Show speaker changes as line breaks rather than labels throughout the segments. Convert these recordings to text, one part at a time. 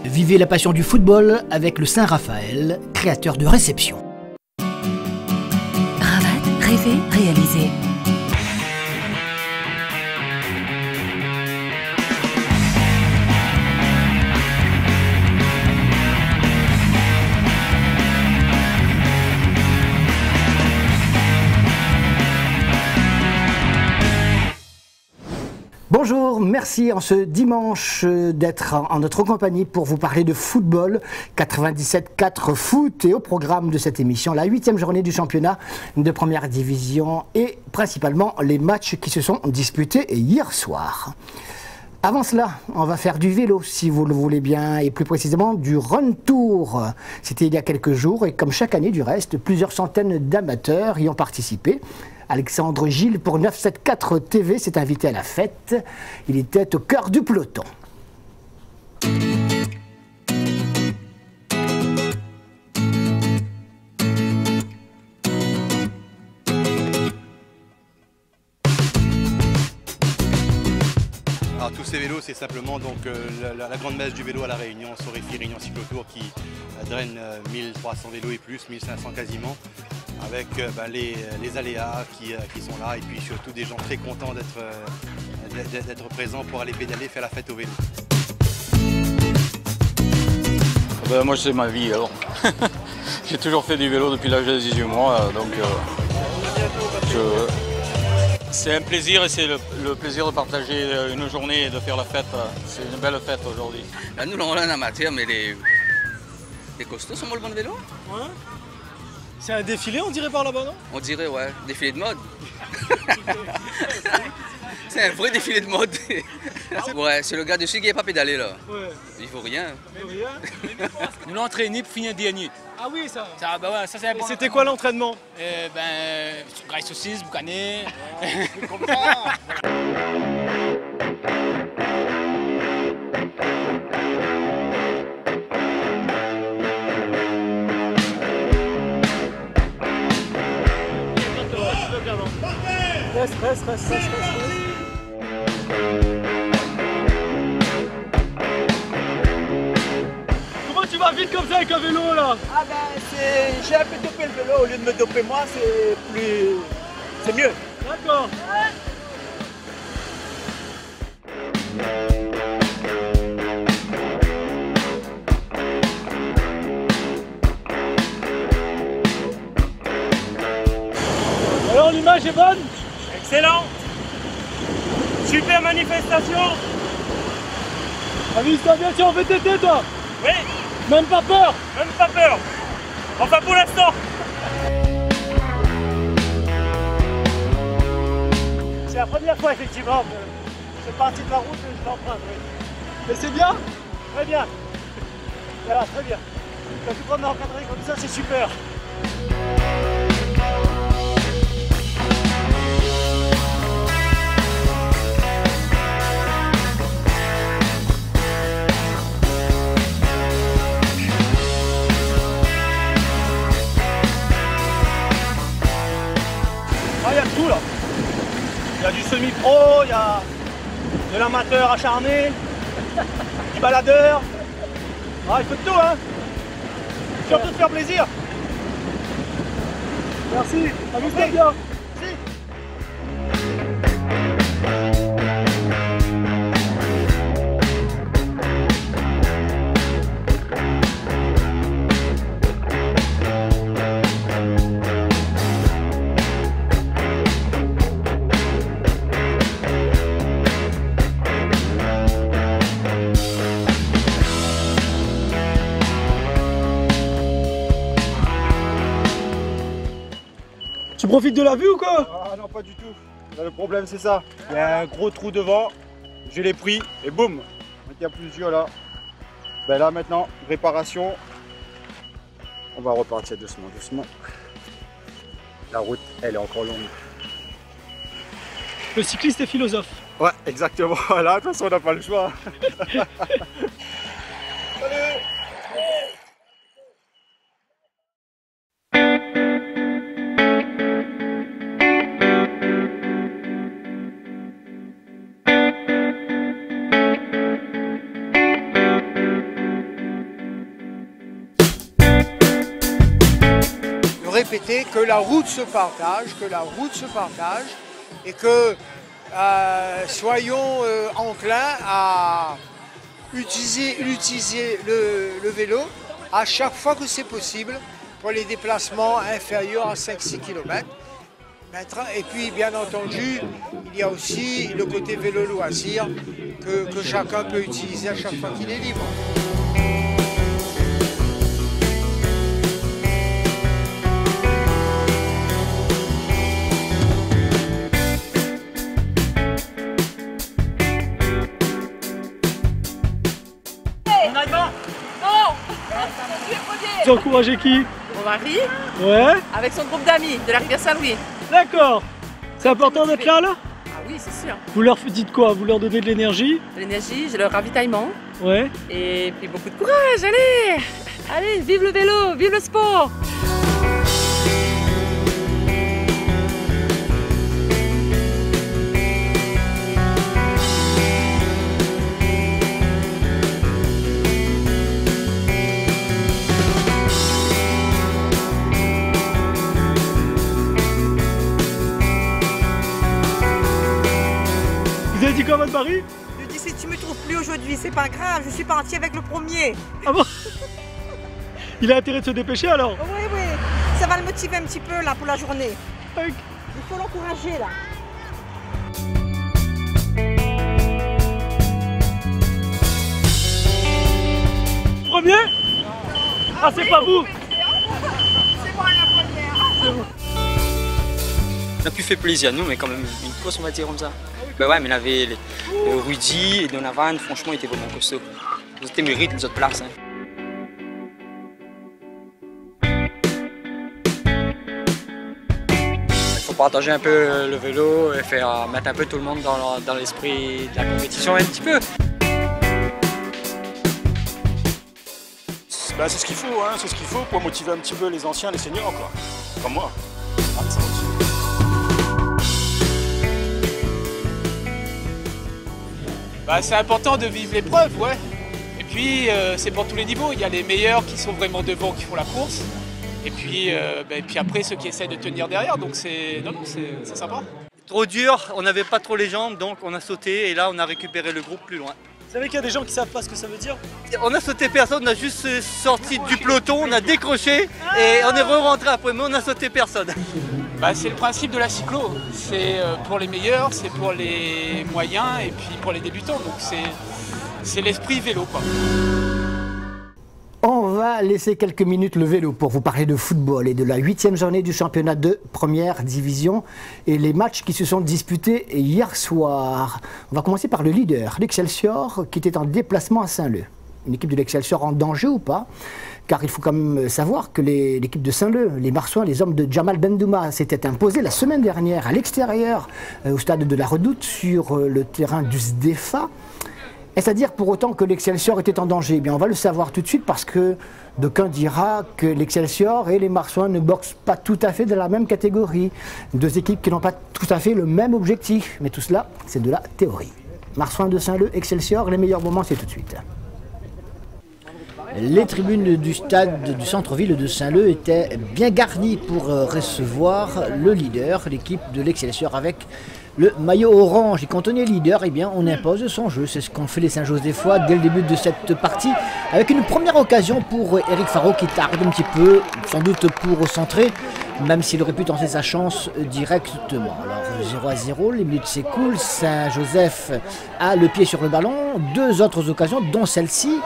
Vivez la passion du football avec le Saint-Raphaël, créateur de réception.
Ravat, rêver, réaliser.
Bonjour, merci en ce dimanche d'être en notre compagnie pour vous parler de football. 97.4 foot et au programme de cette émission, la 8e journée du championnat de première division et principalement les matchs qui se sont disputés hier soir. Avant cela, on va faire du vélo si vous le voulez bien et plus précisément du Run Tour. C'était il y a quelques jours et comme chaque année du reste, plusieurs centaines d'amateurs y ont participé. Alexandre Gilles pour 974 TV s'est invité à la fête. Il était au cœur du peloton.
Alors, tous ces vélos, c'est simplement donc, la grande messe du vélo à La Réunion, Soréfi Réunion Cyclotour qui draine 1300 vélos et plus, 1500 quasiment, avec les aléas qui sont là et puis surtout des gens très contents d'être présents pour aller pédaler, faire la fête au vélo.
Moi c'est ma vie alors. J'ai toujours fait du vélo depuis l'âge de 18 mois, donc c'est un plaisir et c'est le plaisir de partager une journée et de faire la fête. C'est une belle fête aujourd'hui.
Là, nous, on est en amateur, mais les costauds sont le bon vélo.
Ouais. C'est un défilé, on dirait par là-bas, non?
On dirait, ouais, défilé de mode. C'est un vrai défilé de mode. Ouais, c'est le gars dessus qui n'est pas pédalé là. Ouais. Il faut rien.
Nous l'avons entraîné pour finir dernier.
Ah oui, ça.
Bah ouais, ça c'est important.
C'était quoi l'entraînement?
Graille saucisse, boucané.
Comme ça. Reste. Comment tu vas vite comme ça avec un vélo là?
Ah ben j'ai un peu dopé le vélo, au lieu de me doper moi, c'est mieux.
D'accord. Alors l'image est bonne?
Excellent. Super manifestation.
Amuse-toi bien, tu es en VTT toi?
Oui.
Même pas peur?
Même pas peur. Enfin pour l'instant. C'est la première fois effectivement que je fais partie de la route et je l'emprunte. Oui.
Mais c'est bien?
Très bien. Voilà, très bien. Quand tu prends encadré comme ça, c'est super. Il y a tout là. Il y a du semi-pro, il y a de l'amateur acharné, du baladeur. Ah, il faut de tout, hein. Surtout de faire plaisir.
Merci, amuse-toi bien.
Si.
Tu profites de la vue ou quoi?
Ah non, pas du tout. Là, le problème c'est ça. Il y a un gros trou devant, je l'ai pris et boum. Il n'y a plus de yeux là. Ben là maintenant, réparation. On va repartir doucement. La route, elle est encore longue.
Le cycliste est philosophe.
Ouais, exactement. Là, de toute façon, on n'a pas le choix. Salut.
répéter que la route se partage, et que soyons enclins à utiliser le vélo à chaque fois que c'est possible pour les déplacements inférieurs à 5-6 km. Et puis bien entendu, il y a aussi le côté vélo loisir que chacun peut utiliser à chaque fois qu'il est libre.
On arrive pas?
Non.
Tu as encouragé qui?
Mon mari,
Ouais.
avec son groupe d'amis de la rivière Saint-Louis.
D'accord. C'est important d'être là, là?
Ah oui, c'est sûr.
Vous leur dites quoi? Vous leur donnez de l'énergie?
De l'énergie, j'ai le ravitaillement.
Ouais.
Et puis beaucoup de courage, allez! Allez, vive le vélo, vive le sport!
Vous avez dit quoi à votre mari?
Je lui dis si tu me trouves plus aujourd'hui, c'est pas grave, je suis partie avec le premier.
Ah bon? Il a intérêt de se dépêcher alors?
Oui, oui, ça va le motiver un petit peu là pour la journée.
Okay.
Il faut l'encourager là.
Premier? Ah, c'est pas vous?
C'est moi la première.
On a pu faire plaisir à nous, mais quand même une course, on va dire comme ça. Ben ouais, mais il y avait Rudy et Donovan, franchement, ils étaient vraiment costauds. Ils étaient mérites les autres places. Hein. Il faut partager un peu le vélo et faire mettre un peu tout le monde dans l'esprit de la compétition un petit peu.
Ben, c'est ce qu'il faut, hein, c'est ce qu'il faut pour motiver un petit peu les anciens, les seniors, quoi. Comme moi.
Bah, c'est important de vivre l'épreuve, ouais. Et puis c'est pour tous les niveaux. Il y a les meilleurs qui sont vraiment devant, qui font la course. Et puis après ceux qui essaient de tenir derrière. Donc c'est sympa.
Trop dur, on n'avait pas trop les jambes, donc on a sauté et là on a récupéré le groupe plus loin.
Vous savez qu'il y a des gens qui savent pas ce que ça veut dire?
On a sauté personne, on a juste sorti du peloton, on a décroché et on est re-rentré après, mais on a sauté personne.
Bah, c'est le principe de la cyclo. C'est pour les meilleurs, c'est pour les moyens et puis pour les débutants. Donc c'est l'esprit vélo, quoi.
On va laisser quelques minutes le vélo pour vous parler de football et de la 8e journée du championnat de première division et les matchs qui se sont disputés hier soir. On va commencer par le leader, l'Excelsior, qui était en déplacement à Saint-Leu. Une équipe de l'Excelsior en danger ou pas? Car il faut quand même savoir que l'équipe de Saint-Leu, les Marsouins, les hommes de Jamal Bendouma, s'étaient imposés la semaine dernière à l'extérieur, au stade de la Redoute, sur le terrain du SDEFA. Est-ce à dire pour autant que l'Excelsior était en danger? Eh bien, on va le savoir tout de suite parce que d'aucuns dira que l'Excelsior et les Marsouins ne boxent pas tout à fait dans la même catégorie. Deux équipes qui n'ont pas tout à fait le même objectif. Mais tout cela, c'est de la théorie. Marsouins de Saint-Leu, Excelsior, les meilleurs moments, c'est tout de suite.
Les tribunes du stade du centre-ville de Saint-Leu étaient bien garnies pour recevoir le leader, l'équipe de l'Excelsior avec le maillot orange. Et quand on est leader, eh bien, on impose son jeu. C'est ce qu'ont fait les Saint-Joséphois dès le début de cette partie, avec une première occasion pour Eric Faro qui tarde un petit peu, sans doute pour centrer, même s'il aurait pu tenter sa chance directement. Alors 0-0, les minutes s'écoulent, Saint-Joseph a le pied sur le ballon, deux autres occasions, dont celle-ci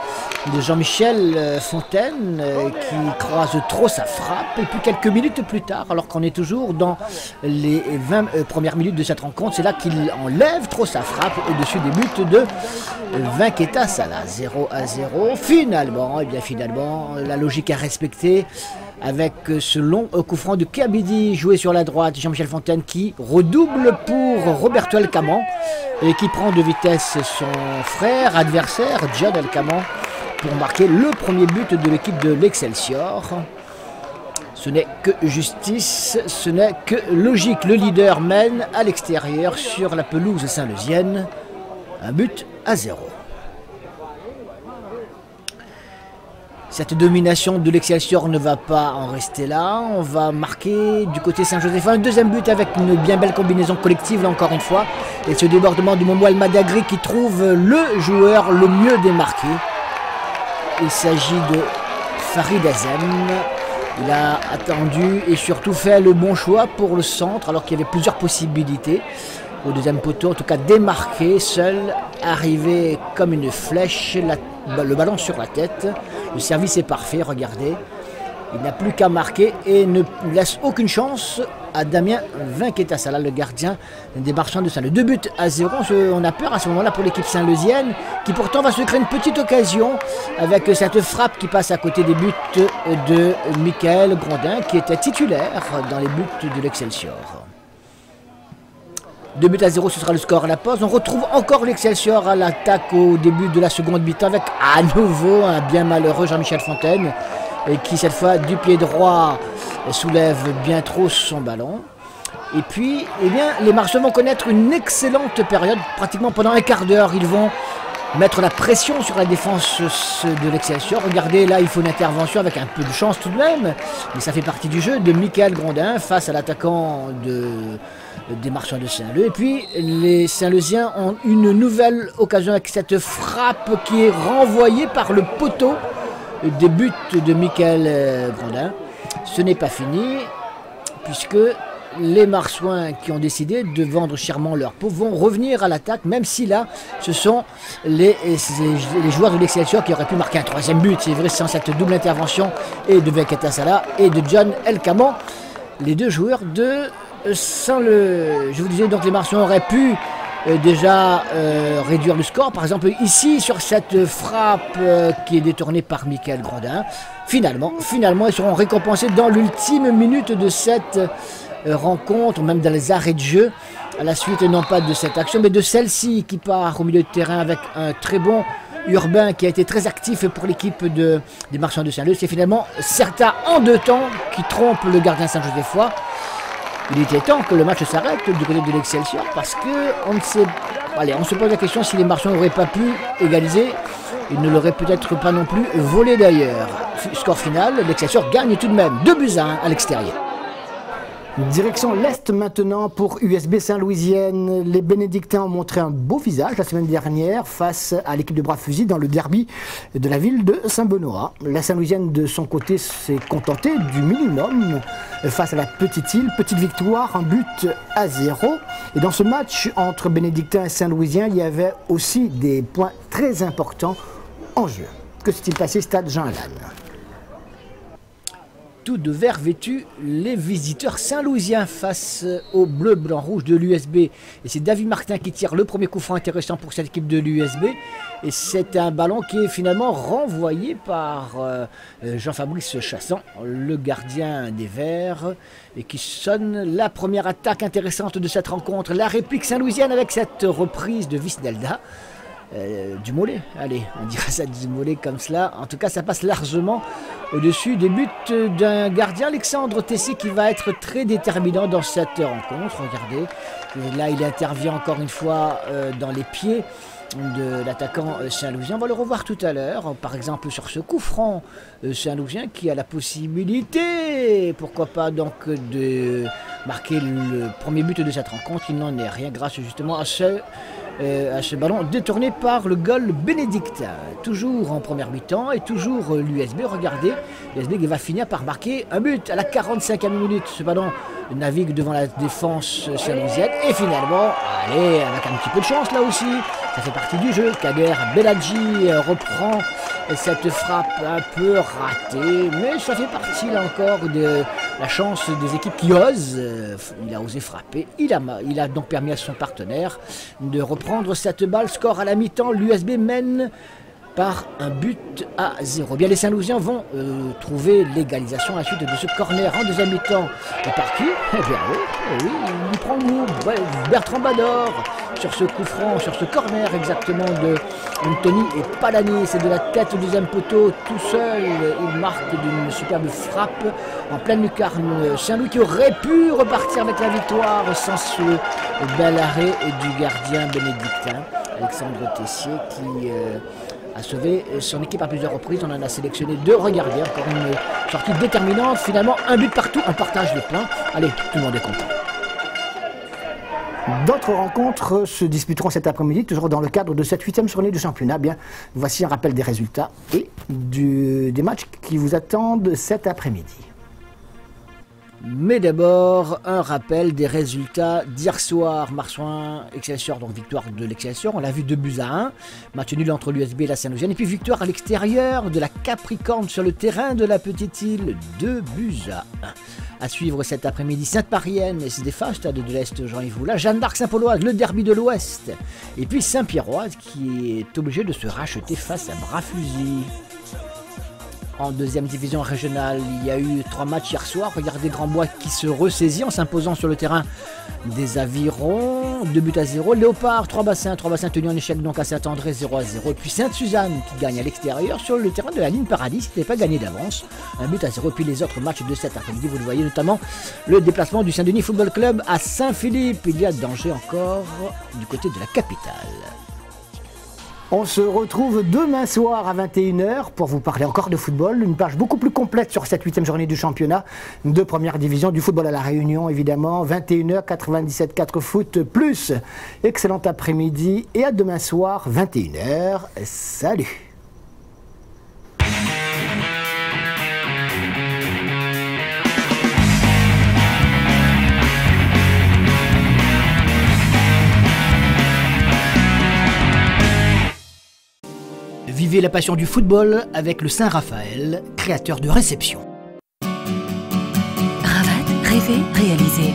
de Jean-Michel Fontaine qui croise trop sa frappe. Et puis quelques minutes plus tard, alors qu'on est toujours dans les 20 premières minutes de cette rencontre, c'est là qu'il enlève trop sa frappe au-dessus des buts de Vinqueta Sala. 0-0. Finalement, eh bien finalement, la logique est respectée avec ce long coup franc de Kabidi joué sur la droite, Jean-Michel Fontaine qui redouble pour Roberto Alcaman et qui prend de vitesse son frère adversaire, John Alcaman, pour marquer le premier but de l'équipe de l'Excelsior. Ce n'est que justice, ce n'est que logique. Le leader mène à l'extérieur sur la pelouse saint-leusienne, 1-0. Cette domination de l'Excelsior ne va pas en rester là. On va marquer du côté Saint-Joseph un deuxième but avec une bien belle combinaison collective, là encore une fois. Et ce débordement du Momo Almadagri qui trouve le joueur le mieux démarqué. Il s'agit de Farid Azem. Il a attendu et surtout fait le bon choix pour le centre alors qu'il y avait plusieurs possibilités. Au deuxième poteau, en tout cas démarqué, seul, arrivé comme une flèche, le ballon sur la tête. Le service est parfait, regardez. Il n'a plus qu'à marquer et ne laisse aucune chance à Damien Vinquetasala, le gardien des Marchands de Saint-Leu. 2-0, on a peur à ce moment-là pour l'équipe saint-leusienne, qui pourtant va se créer une petite occasion avec cette frappe qui passe à côté des buts de Michael Grondin, qui était titulaire dans les buts de l'Excelsior. 2-0, ce sera le score à la pause. On retrouve encore l'Excelsior à l'attaque au début de la seconde mi-temps avec à nouveau un bien malheureux Jean-Michel Fontaine qui cette fois du pied droit soulève bien trop son ballon. Et puis, eh bien, les Marseillais vont connaître une excellente période, pratiquement pendant un quart d'heure. Ils vont mettre la pression sur la défense de l'Excelsior. Regardez, là, il faut une intervention avec un peu de chance tout de même. Mais ça fait partie du jeu de Michael Grondin face à l'attaquant des Marchands de Saint-Leu. Et puis, les Saint-Leusiens ont une nouvelle occasion avec cette frappe qui est renvoyée par le poteau des buts de Michael Grondin. Ce n'est pas fini, puisque les Marsouins qui ont décidé de vendre chèrement leur peau vont revenir à l'attaque, même si là, ce sont les joueurs de l'Excelsior qui auraient pu marquer un troisième but. C'est vrai, sans cette double intervention et de Vinquetasala et de John Elkaman, les deux joueurs de Saint-Leu. Je vous disais donc les Marsouins auraient pu déjà réduire le score. Par exemple ici sur cette frappe qui est détournée par Michael Grondin. Finalement ils seront récompensés dans l'ultime minute de cette rencontre, même dans les arrêts de jeu, à la suite non pas de cette action mais de celle-ci qui part au milieu de terrain avec un très bon Urbain qui a été très actif pour l'équipe des Marchands de Saint-Leu. C'est finalement Certa en deux temps qui trompe le gardien Saint-Josephois. Il était temps que le match s'arrête du côté de l'Excelsior parce que on se pose la question si les Marchands n'auraient pas pu égaliser. Ils ne l'auraient peut-être pas non plus volé d'ailleurs. Score final, l'Excelsior gagne tout de même 2-1 à l'extérieur.
Direction l'Est maintenant pour USB Saint-Louisienne. Les Bénédictins ont montré un beau visage la semaine dernière face à l'équipe de Bras-Fusil dans le derby de la ville de Saint-Benoît. La Saint-Louisienne de son côté s'est contentée du minimum face à la Petite Île. Petite victoire, 1-0. Et dans ce match entre Bénédictins et Saint-Louisien, il y avait aussi des points très importants en jeu. Que s'est-il passé stade Jean-Alain?
Tout de vert vêtu, les visiteurs saint-louisiens face au bleu, blanc, rouge de l'USB. Et c'est David Martin qui tire le premier coup franc intéressant pour cette équipe de l'USB. Et c'est un ballon qui est finalement renvoyé par Jean-Fabrice Chassan, le gardien des Verts, et qui sonne la première attaque intéressante de cette rencontre. La réplique saint-louisienne avec cette reprise de Visnelda. Du mollet, allez, on dirait ça du mollet comme cela. En tout cas, ça passe largement au-dessus des buts d'un gardien, Alexandre Tessé, qui va être très déterminant dans cette rencontre. Regardez, et là, il intervient encore une fois dans les pieds de l'attaquant saint-lousien. On va le revoir tout à l'heure, par exemple sur ce coup franc saint-lousien qui a la possibilité, pourquoi pas donc, de marquer le premier but de cette rencontre. Il n'en est rien grâce justement à ce ballon détourné par le goal bénédictin. Toujours en première mi-temps et toujours l'USB. Regardez, l'USB qui va finir par marquer un but à la 45e minute. Ce ballon navigue devant la défense saint-louisienne et finalement, allez, avec un petit peu de chance là aussi, ça fait partie du jeu. Kader Beladji reprend cette frappe un peu ratée, mais ça fait partie là encore de la chance des équipes qui osent. Il a osé frapper, il a donc permis à son partenaire de reprendre cette balle. Score à la mi-temps, l'USB mène par 1-0. Bien, les Saint-Louisiens vont trouver l'égalisation à la suite de ce corner en deuxième mi-temps. Et par qui? Eh bien oui, il prend le mot. Bertrand Bador sur ce coup franc, sur ce corner exactement de Anthony et Palani. C'est de la tête au deuxième poteau, tout seul. Il marque d'une superbe frappe en pleine lucarne. Saint-Louis qui aurait pu repartir avec la victoire sans ce bel arrêt du gardien bénédictin, Alexandre Tessier, qui a sauvé son équipe à plusieurs reprises. On en a sélectionné 2. Regardez, encore une sortie déterminante. Finalement, un but partout. On partage les points. Allez, tout le monde est content.
D'autres rencontres se disputeront cet après-midi, toujours dans le cadre de cette 8e journée du championnat. Bien, voici un rappel des résultats et des matchs qui vous attendent cet après-midi.
Mais d'abord, un rappel des résultats d'hier soir. Marsouin-Excelsior, donc victoire de l'Excelsior. On l'a vu 2-1. Match nul entre l'USB et la Saint-Louisienne. Et puis victoire à l'extérieur de la Capricorne sur le terrain de la Petite Île. 2-1. À suivre cet après-midi, Sainte-Marienne, SDFA, Stade de l'Est, Jean-Yves Voula, Jeanne d'Arc, Saint-Pauloise, le derby de l'Ouest. Et puis Saint-Pierroise qui est obligé de se racheter face à Bras-Fusil. En 2e division régionale, il y a eu 3 matchs hier soir. Regardez Grandbois qui se ressaisit en s'imposant sur le terrain des Avirons. 2-0. Léopard, 3 bassins tenus en échec donc à Saint-André, 0-0. Et puis Sainte-Suzanne qui gagne à l'extérieur sur le terrain de la ligne Paradis. C'était pas gagné d'avance. 1-0. Et puis les autres matchs de cet après-midi, vous le voyez notamment le déplacement du Saint-Denis Football Club à Saint-Philippe. Il y a danger encore du côté de la capitale.
On se retrouve demain soir à 21h pour vous parler encore de football. Une page beaucoup plus complète sur cette 8e journée du championnat de première division du football à La Réunion, évidemment. 21h, 97.4 foot plus. Excellent après-midi et à demain soir, 21h. Salut!
Vivez la passion du football avec le Saint-Raphaël, créateur de réception.
Ravat, rêver, réaliser.